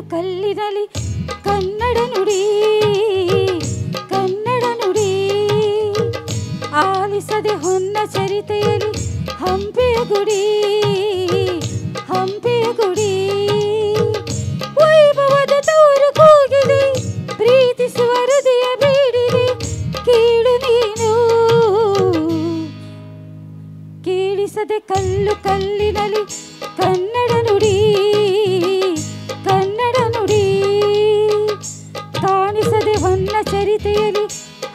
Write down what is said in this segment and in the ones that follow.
ಕಲ್ಲು ಕಲ್ಲಿನಲ್ಲಿ ಕನ್ನಡ ನುಡಿ ಕನ್ನಡ ನುಡಿ ಆಲಿಸದೆ ಹೊನ್ನ ಚರಿತೆಯಲ್ಲಿ ಹಂಪೆಯ ಗುಡಿ ಹಂಪೆಯ ಗುಡಿ ವೈಭವದ ತವರು ಕೂಗಿದೆ ಪ್ರೀತಿಸುವ ಹೃದಯ ಬೇಡಿದೆ ಕೇಳು ನೀನು ಕೇಳಿಸದೆ ಕಲ್ಲು ಕಲ್ಲಿನಲ್ಲಿ ಕನ್ನಡ ನುಡಿ ಕನ್ನಡ ನುಡಿ ಕಾಣಿಸದೆ ಹೊನ್ನ ಚರಿತೆಯಲ್ಲಿ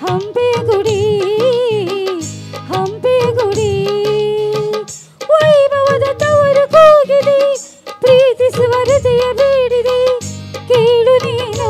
ಹಂಪೆಯ ಗುಡಿ ಹಂಪೆಯ ಗುಡಿ ವೈಭವದ ತವರು ಕೂಗಿದೆ ಪ್ರೀತಿಸುವ ಹೃದಯ ಬೇಡಿದೆ ಕೇಳು ನೀನು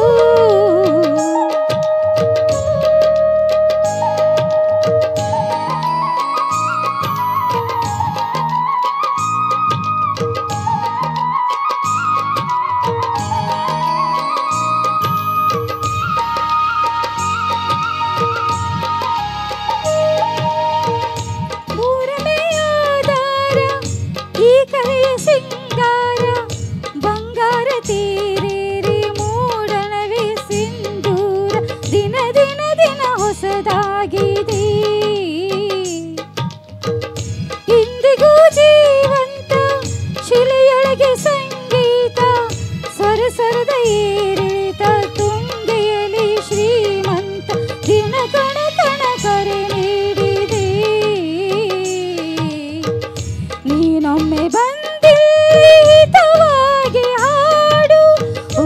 ಇಂದಿಗೂ ಜೀವಂತ ಶಿಲೆಯೊಳಗೆ ಸಂಗೀತ ಸ್ವರಸರದ ಏರಿತ ತುಂಗೆಯಲ್ಲಿ ಶ್ರೀಮಂತ ದಿನ ಕಣ ಕಣ ಕರೆ ನೀಡಿದೆ ನೀನೊಮ್ಮೆ ಬಂದಿತವಾಗಿ ಹಾಡು ಓ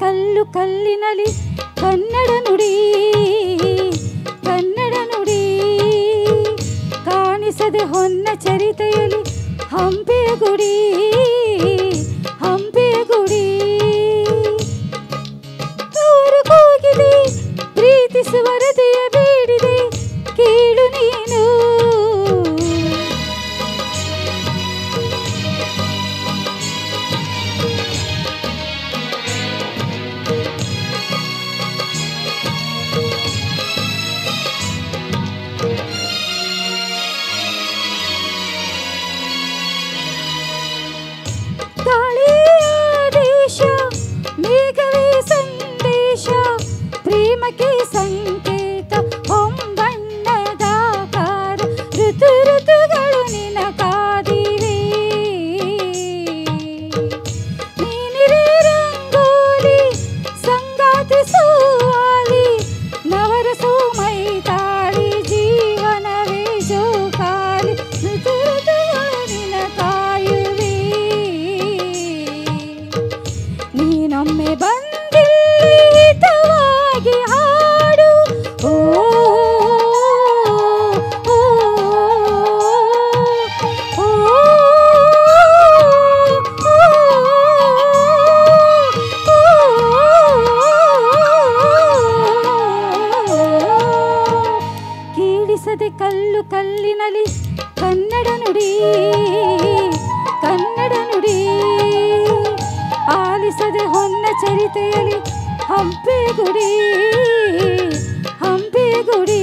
ಕಲ್ಲು ಕಲ್ಲಿನಲ್ಲಿ ಕನ್ನಡ ನುಡಿ ಕನ್ನಡ ನುಡಿ ಕಾಣಿಸದೆ ಹೊನ್ನ ಚರಿತೆಯಲ್ಲಿ ಹಂಪೆಯ ಗುಡಿ ಹಂಪೆಯ ಗುಡಿ ತವರು ಕೂಗಿದೆ ಪ್ರೀತಿಸುವ ಹೃದಯ ಬೇಡಿದೆ ಕೇಳು ನೀನು ದೇಶ ಮೇಘವೇ ಸಂದೇಶ ಪ್ರೇಮಕ್ಕೆ ಸಂಕೇತ ಹೊಂಬಣ್ಣದಾಕಾರ ಋತು ಋತುಗಳು ನಿನ ಕಾದಿವೆ ನೀನಿರೇ ರಂಗೋಲಿ ಸಂಗಾತಿ ಸೋವಾಲಿ ನವರಸೋ ಮೈತಾಳಿ ಜೀವನವೇ ಜೋಕಾಲಿ ಋತು ಋತುಗಳು ನಿನ ಕಾಯುವೆ ನೀನೊಮ್ಮೆ ಬಂದಿತವಾಗಿ ಹಾಡು ಓ ಕೇಳಿಸದೆ ಕಲ್ಲು ಕಲ್ಲಿನಲ್ಲಿ ಕನ್ನಡ ನುಡಿ ಕನ್ನಡ ನುಡಿ ಆಲಿಸದೆ ಹೊನ್ನ ಚರಿತೆಯಲ್ಲಿ ಹಂಪೆಯ ಗುಡಿ ಹಂಪೆಯ ಗುಡಿ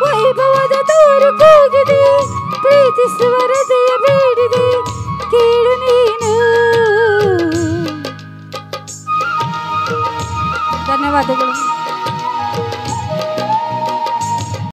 ವೈಭವದ ತವರು ಕೂಗಿದೆ ಪ್ರೀತಿಸುವ ಹೃದಯ ಬೇಡಿದೆ ಕೇಳು ನೀನು ಧನ್ಯವಾದಗಳು.